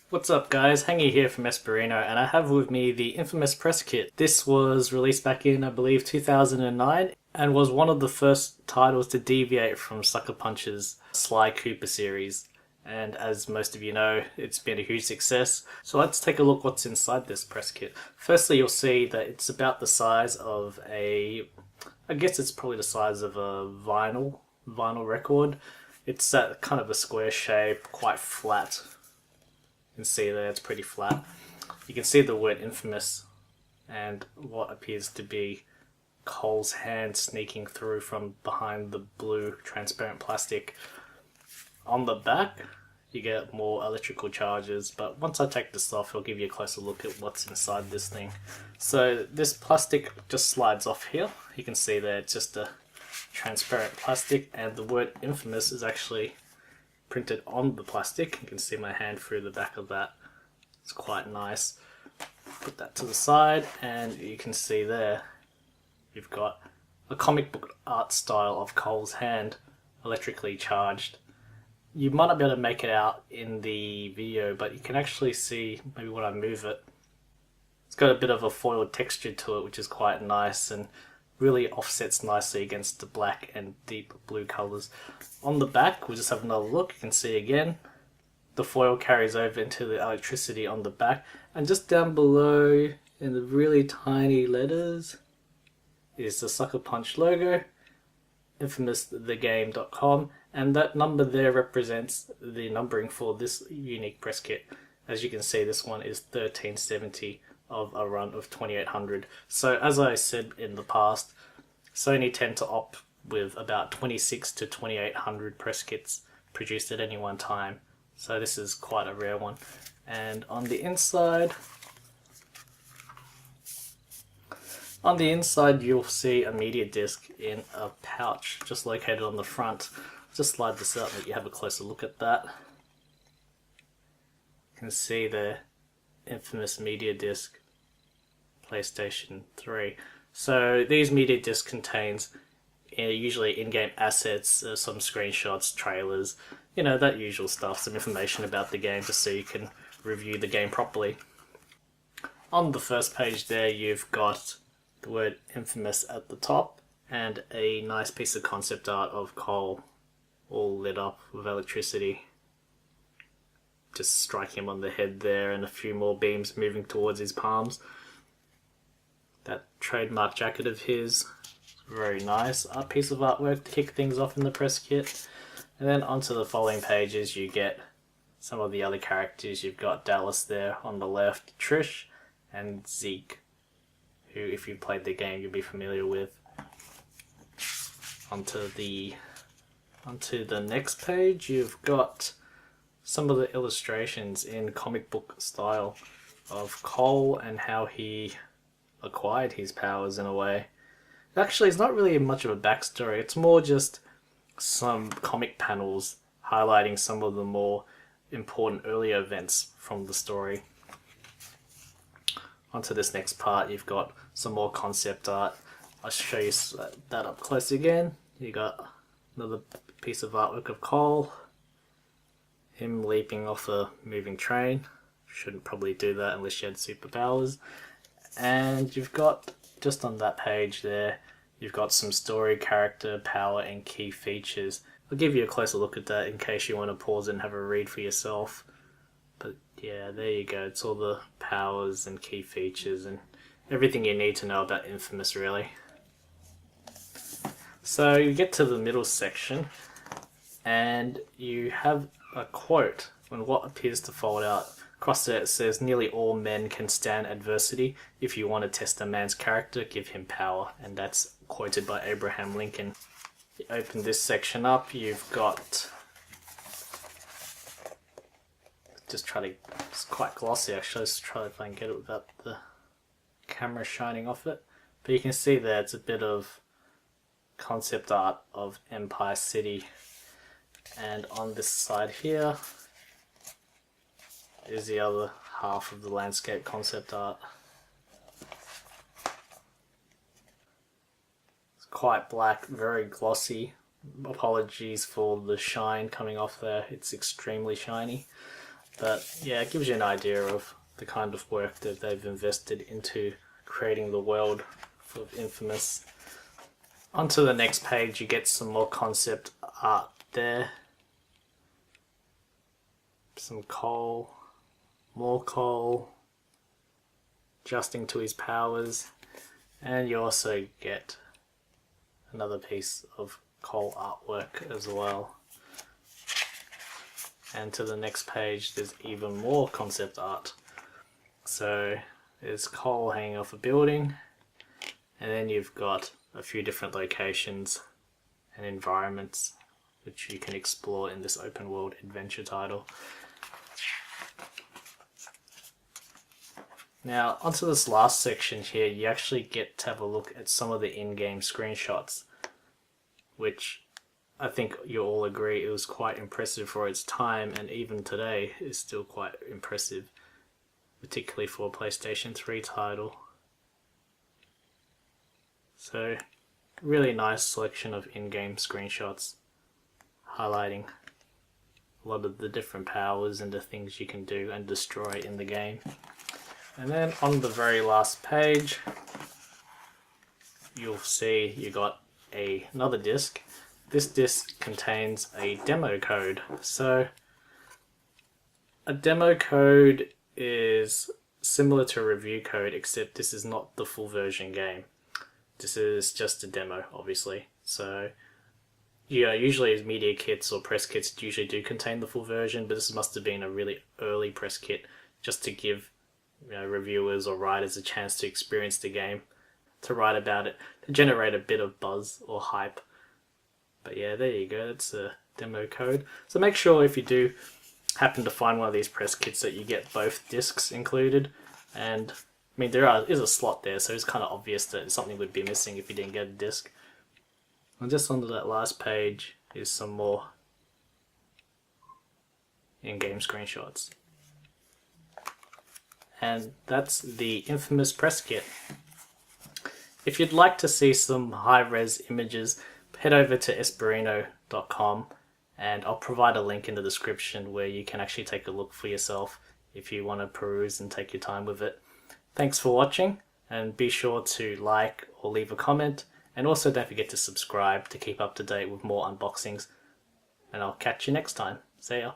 What's up guys, Hangy here from Esperino, and I have with me the infamous press kit. This was released back in, I believe, 2009 and was one of the first titles to deviate from Sucker Punch's Sly Cooper series. And as most of you know, it's been a huge success. So let's take a look what's inside this press kit. Firstly, you'll see that it's about the size of I guess it's probably the size of a vinyl record. It's that kind of a square shape, quite flat. You can see there it's pretty flat. You can see the word infamous and what appears to be Cole's hand sneaking through from behind the blue transparent plastic. On the back you get more electrical charges, but once I take this off I'll give you a closer look at what's inside this thing. So this plastic just slides off here. You can see there it's just a transparent plastic, and the word infamous is actually printed on the plastic. You can see my hand through the back of that. It's quite nice. Put that to the side and you can see there you've got a comic book art style of Cole's hand electrically charged. You might not be able to make it out in the video, but you can actually see, maybe when I move it, it's got a bit of a foiled texture to it, which is quite nice and really offsets nicely against the black and deep blue colours. On the back, we'll just have another look. You can see again, the foil carries over into the electricity on the back, and just down below in the really tiny letters is the Sucker Punch logo, infamousthegame.com, and that number there represents the numbering for this unique press kit. As you can see, this one is 1370 of a run of 2800. So as I said in the past, Sony tend to opt with about 26 to 2800 press kits produced at any one time. So this is quite a rare one. And on the inside you'll see a media disc in a pouch just located on the front. Just slide this out and let you have a closer look at that. You can see the infamous media disc, PlayStation 3. So these media discs contains usually in-game assets, some screenshots, trailers, you know, that usual stuff, some information about the game just so you can review the game properly. On the first page there you've got the word infamous at the top and a nice piece of concept art of Cole all lit up with electricity. Just striking him on the head there, and a few more beams moving towards his palms. That trademark jacket of his, very nice. A piece of artwork to kick things off in the press kit. And then onto the following pages you get some of the other characters. You've got Dallas there on the left, Trish, and Zeke, who if you played the game you'll be familiar with. Onto the next page you've got some of the illustrations in comic book style of Cole and how he acquired his powers in a way. Actually, it's not really much of a backstory, it's more just some comic panels highlighting some of the more important earlier events from the story. Onto this next part, you've got some more concept art. I'll show you that up close again. You got another piece of artwork of Cole, him leaping off a moving train. Shouldn't probably do that unless you had superpowers. And you've got, just on that page there, you've got some story, character, power and key features. I'll give you a closer look at that in case you want to pause and have a read for yourself. But yeah, there you go. It's all the powers and key features and everything you need to know about Infamous, really. So you get to the middle section and you have a quote on what appears to fold out. Across there it says, "Nearly all men can stand adversity. If you want to test a man's character, give him power." And that's quoted by Abraham Lincoln. You open this section up, you've got... It's quite glossy actually, let's try if I can get it without the camera shining off it. But you can see there it's a bit of concept art of Empire City. And on this side here is the other half of the landscape concept art. It's quite black, very glossy. Apologies for the shine coming off there, it's extremely shiny. But yeah, it gives you an idea of the kind of work that they've invested into creating the world of Infamous. Onto the next page, you get some more concept art there. Some coal, more coal, adjusting to his powers, and you also get another piece of coal artwork as well. And to the next page, there's even more concept art. So there's coal hanging off a building, and then you've got a few different locations and environments which you can explore in this open world adventure title. Now onto this last section here, you actually get to have a look at some of the in-game screenshots, which I think you'll all agree it was quite impressive for its time, and even today is still quite impressive, particularly for a PlayStation 3 title. So really nice selection of in-game screenshots highlighting a lot of the different powers and the things you can do and destroy in the game. And then on the very last page, you'll see you got another disc. This disc contains a demo code. So a demo code is similar to a review code, except this is not the full version game. This is just a demo, obviously. So yeah, usually as media kits or press kits usually do contain the full version, but this must have been a really early press kit just to give reviewers or writers a chance to experience the game, to write about it, to generate a bit of buzz or hype. But yeah, there you go, that's a demo code. So make sure if you do happen to find one of these press kits that you get both discs included. And I mean, there is a slot there, so it's kind of obvious that something would be missing if you didn't get a disc. And just onto that last page is some more in-game screenshots. And that's the Infamous press kit. If you'd like to see some high-res images, head over to esperino.com and I'll provide a link in the description where you can actually take a look for yourself if you want to peruse and take your time with it. Thanks for watching, and be sure to like or leave a comment, and also don't forget to subscribe to keep up to date with more unboxings, and I'll catch you next time. See ya.